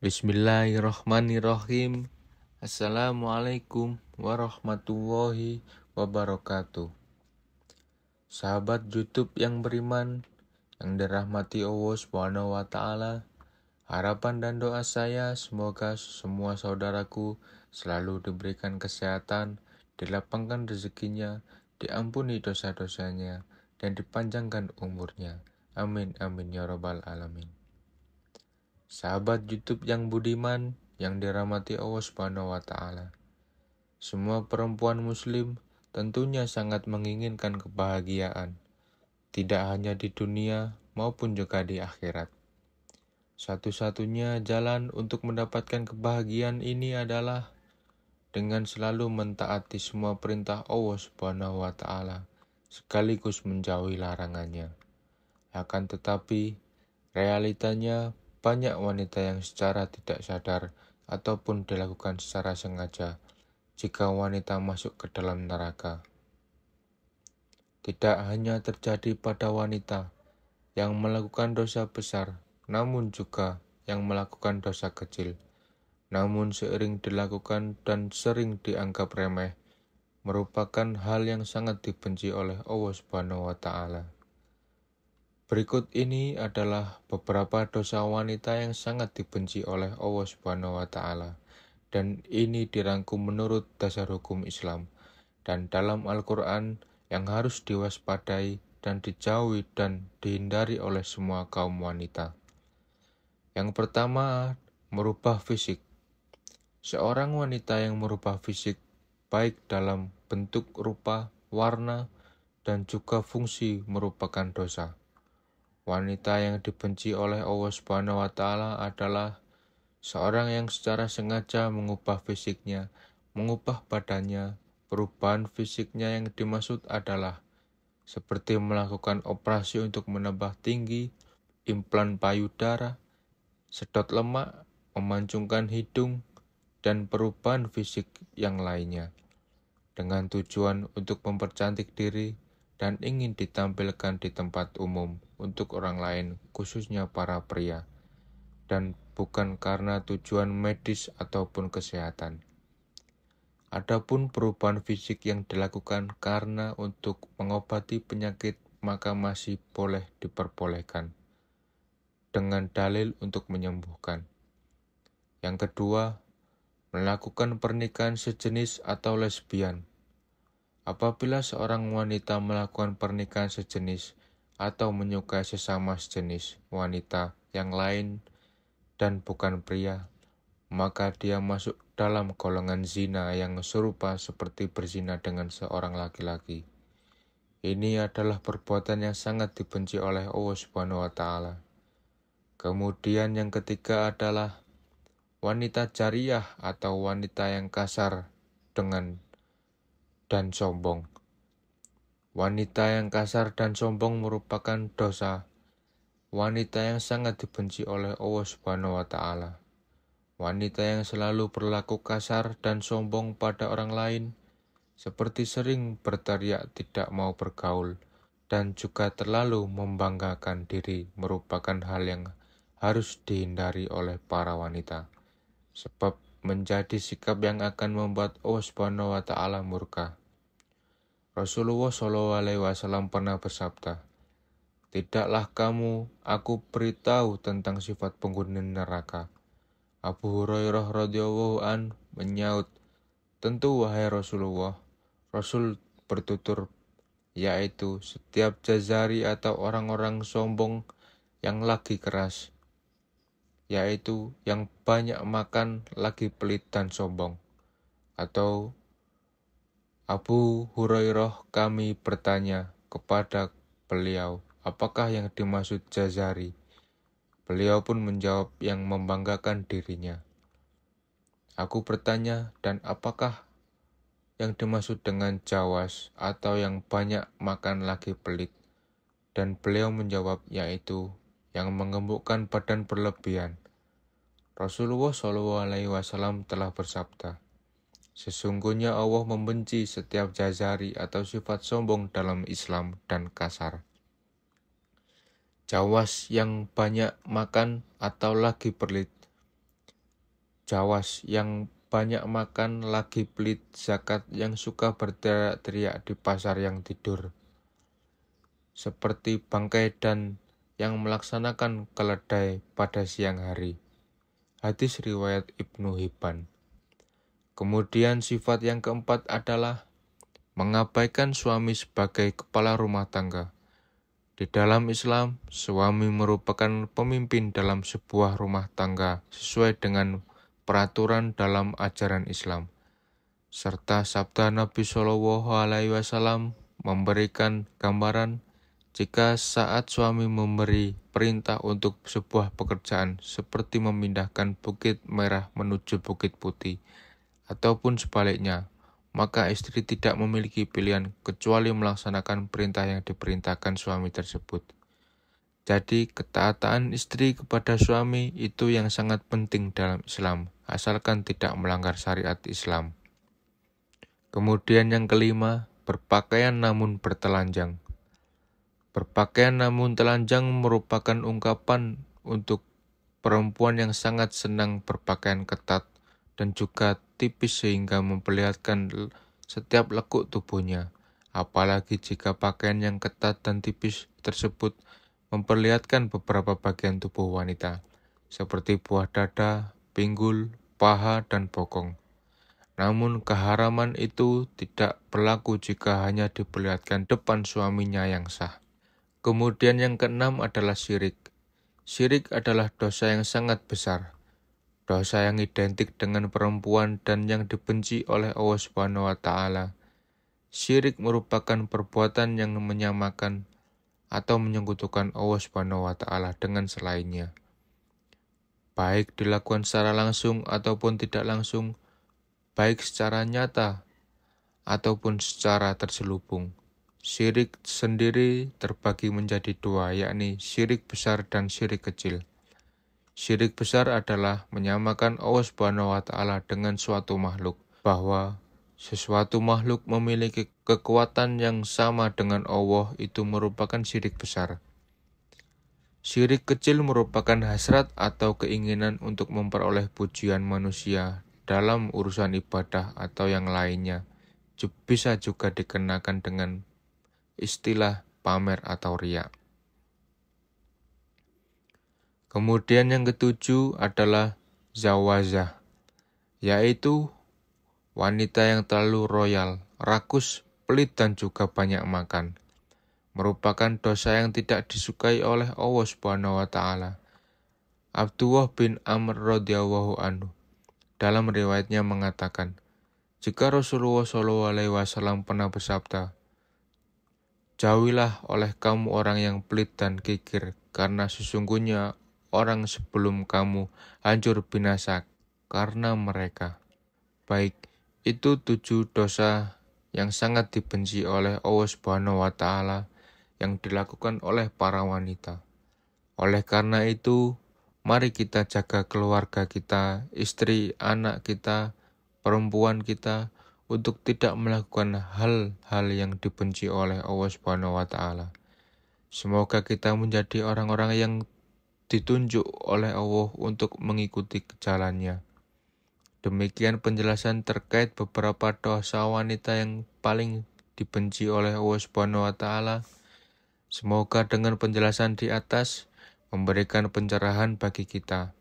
Bismillahirrahmanirrahim. Assalamualaikum warahmatullahi wabarakatuh. Sahabat YouTube yang beriman, yang dirahmati Allah Subhanahu wa Ta'ala, harapan dan doa saya semoga semua saudaraku selalu diberikan kesehatan, dilapangkan rezekinya, diampuni dosa-dosanya, dan dipanjangkan umurnya. Amin amin ya rabbal alamin. Sahabat YouTube yang budiman, yang dirahmati Allah Subhanahu wa Ta'ala. Semua perempuan muslim tentunya sangat menginginkan kebahagiaan, tidak hanya di dunia maupun juga di akhirat. Satu-satunya jalan untuk mendapatkan kebahagiaan ini adalah dengan selalu mentaati semua perintah Allah Subhanahu wa Ta'ala, sekaligus menjauhi larangannya. Akan tetapi, realitanya banyak wanita yang secara tidak sadar ataupun dilakukan secara sengaja jika wanita masuk ke dalam neraka. Tidak hanya terjadi pada wanita yang melakukan dosa besar, namun juga yang melakukan dosa kecil. Namun seiring dilakukan dan sering dianggap remeh, merupakan hal yang sangat dibenci oleh Allah Subhanahu wa Ta'ala. Berikut ini adalah beberapa dosa wanita yang sangat dibenci oleh Allah Subhanahu wa Ta'ala, dan ini dirangkum menurut dasar hukum Islam dan dalam Al-Quran yang harus diwaspadai dan dijauhi dan dihindari oleh semua kaum wanita. Yang pertama, merubah fisik. Seorang wanita yang merubah fisik baik dalam bentuk, rupa, warna, dan juga fungsi merupakan dosa. Wanita yang dibenci oleh Allah Subhanahu wa Ta'ala adalah seorang yang secara sengaja mengubah fisiknya, mengubah badannya. Perubahan fisiknya yang dimaksud adalah seperti melakukan operasi untuk menambah tinggi, implan payudara, sedot lemak, memancungkan hidung, dan perubahan fisik yang lainnya, dengan tujuan untuk mempercantik diri dan ingin ditampilkan di tempat umum untuk orang lain, khususnya para pria, dan bukan karena tujuan medis ataupun kesehatan. Adapun perubahan fisik yang dilakukan karena untuk mengobati penyakit, maka masih boleh diperbolehkan dengan dalil untuk menyembuhkan. Yang kedua, melakukan pernikahan sejenis atau lesbian. Apabila seorang wanita melakukan pernikahan sejenis atau menyukai sesama sejenis wanita yang lain dan bukan pria, maka dia masuk dalam golongan zina yang serupa seperti berzina dengan seorang laki-laki. Ini adalah perbuatan yang sangat dibenci oleh Allah Subhanahu wa Ta'ala. Kemudian yang ketiga adalah wanita jariyah atau wanita yang kasar dan sombong. Wanita yang kasar dan sombong merupakan dosa. Wanita yang sangat dibenci oleh Allah Subhanahu wa Ta'ala. Wanita yang selalu berlaku kasar dan sombong pada orang lain, seperti sering berteriak tidak mau bergaul, dan juga terlalu membanggakan diri merupakan hal yang harus dihindari oleh para wanita, sebab menjadi sikap yang akan membuat Allah Subhanahu wa Ta'ala murka. Rasulullah SAW pernah bersabda, "Tidaklah aku beritahu tentang sifat penghuni neraka." Abu Hurairah radhiyallahu an menyaut, "Tentu wahai Rasulullah." Rasul bertutur, yaitu setiap jazari atau orang-orang sombong yang lagi keras, yaitu yang banyak makan, lagi pelit dan sombong. Atau Abu Hurairah, kami bertanya kepada beliau, apakah yang dimaksud jazari? Beliau pun menjawab, yang membanggakan dirinya. Aku bertanya, dan apakah yang dimaksud dengan jawas atau yang banyak makan lagi pelit? Dan beliau menjawab, yaitu yang menggemukkan badan berlebihan. Rasulullah SAW telah bersabda, sesungguhnya Allah membenci setiap jazari atau sifat sombong dalam Islam dan kasar. Jawas yang banyak makan atau lagi pelit. Jawas yang banyak makan, lagi pelit zakat, yang suka berteriak-teriak di pasar yang tidur. Seperti bangkai dan yang melaksanakan keledai pada siang hari. Hadis riwayat Ibnu Hibban. Kemudian sifat yang keempat adalah mengabaikan suami sebagai kepala rumah tangga. Di dalam Islam, suami merupakan pemimpin dalam sebuah rumah tangga sesuai dengan peraturan dalam ajaran Islam. Serta sabda Nabi Shallallahu Alaihi Wasallam memberikan gambaran jika saat suami memberi perintah untuk sebuah pekerjaan seperti memindahkan Bukit Merah menuju Bukit Putih, ataupun sebaliknya, maka istri tidak memiliki pilihan kecuali melaksanakan perintah yang diperintahkan suami tersebut. Jadi, ketaatan istri kepada suami itu yang sangat penting dalam Islam, asalkan tidak melanggar syariat Islam. Kemudian yang kelima, berpakaian namun bertelanjang. Berpakaian namun telanjang merupakan ungkapan untuk perempuan yang sangat senang berpakaian ketat dan juga tipis sehingga memperlihatkan setiap lekuk tubuhnya. Apalagi jika pakaian yang ketat dan tipis tersebut memperlihatkan beberapa bagian tubuh wanita, seperti buah dada, pinggul, paha, dan bokong. Namun keharaman itu tidak berlaku jika hanya diperlihatkan depan suaminya yang sah. Kemudian yang keenam adalah syirik. Syirik adalah dosa yang sangat besar. Dosa yang identik dengan perempuan dan yang dibenci oleh Allah Subhanahu wa Ta'ala. Syirik merupakan perbuatan yang menyamakan atau menyekutukan Allah Subhanahu wa Ta'ala dengan selainnya. Baik dilakukan secara langsung ataupun tidak langsung, baik secara nyata ataupun secara terselubung. Syirik sendiri terbagi menjadi dua, yakni syirik besar dan syirik kecil. Syirik besar adalah menyamakan Allah Subhanahu wa Ta'ala dengan suatu makhluk, bahwa sesuatu makhluk memiliki kekuatan yang sama dengan Allah, itu merupakan syirik besar. Syirik kecil merupakan hasrat atau keinginan untuk memperoleh pujian manusia dalam urusan ibadah atau yang lainnya. Bisa juga dikenakan dengan istilah pamer atau riya. Kemudian yang ketujuh adalah zawazah, yaitu wanita yang terlalu royal, rakus, pelit, dan juga banyak makan. Merupakan dosa yang tidak disukai oleh Allah Subhanahu wa Ta'ala. Abdullah bin Amr radhiyallahu anhu dalam riwayatnya mengatakan, jika Rasulullah SAW pernah bersabda, jauhilah oleh kamu orang yang pelit dan kikir, karena sesungguhnya orang sebelum kamu hancur binasa karena mereka. Baik, itu 7 dosa yang sangat dibenci oleh Allah Subhanahu wa Ta'ala yang dilakukan oleh para wanita. Oleh karena itu, mari kita jaga keluarga kita, istri, anak kita, perempuan kita, untuk tidak melakukan hal-hal yang dibenci oleh Allah Subhanahu wa Ta'ala. Semoga kita menjadi orang-orang yang ditunjuk oleh Allah untuk mengikuti jalannya. Demikian penjelasan terkait beberapa dosa wanita yang paling dibenci oleh Allah Subhanahu wa Ta'ala. Semoga dengan penjelasan di atas memberikan pencerahan bagi kita,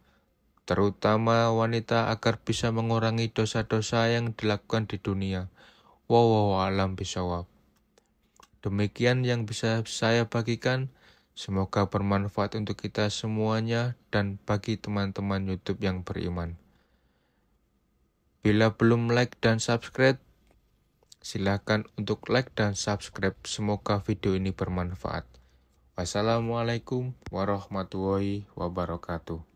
terutama wanita, agar bisa mengurangi dosa-dosa yang dilakukan di dunia. Wallahu a'lam bishawab. Demikian yang bisa saya bagikan. Semoga bermanfaat untuk kita semuanya dan bagi teman-teman YouTube yang beriman. Bila belum like dan subscribe, silakan untuk like dan subscribe. Semoga video ini bermanfaat. Wassalamualaikum warahmatullahi wabarakatuh.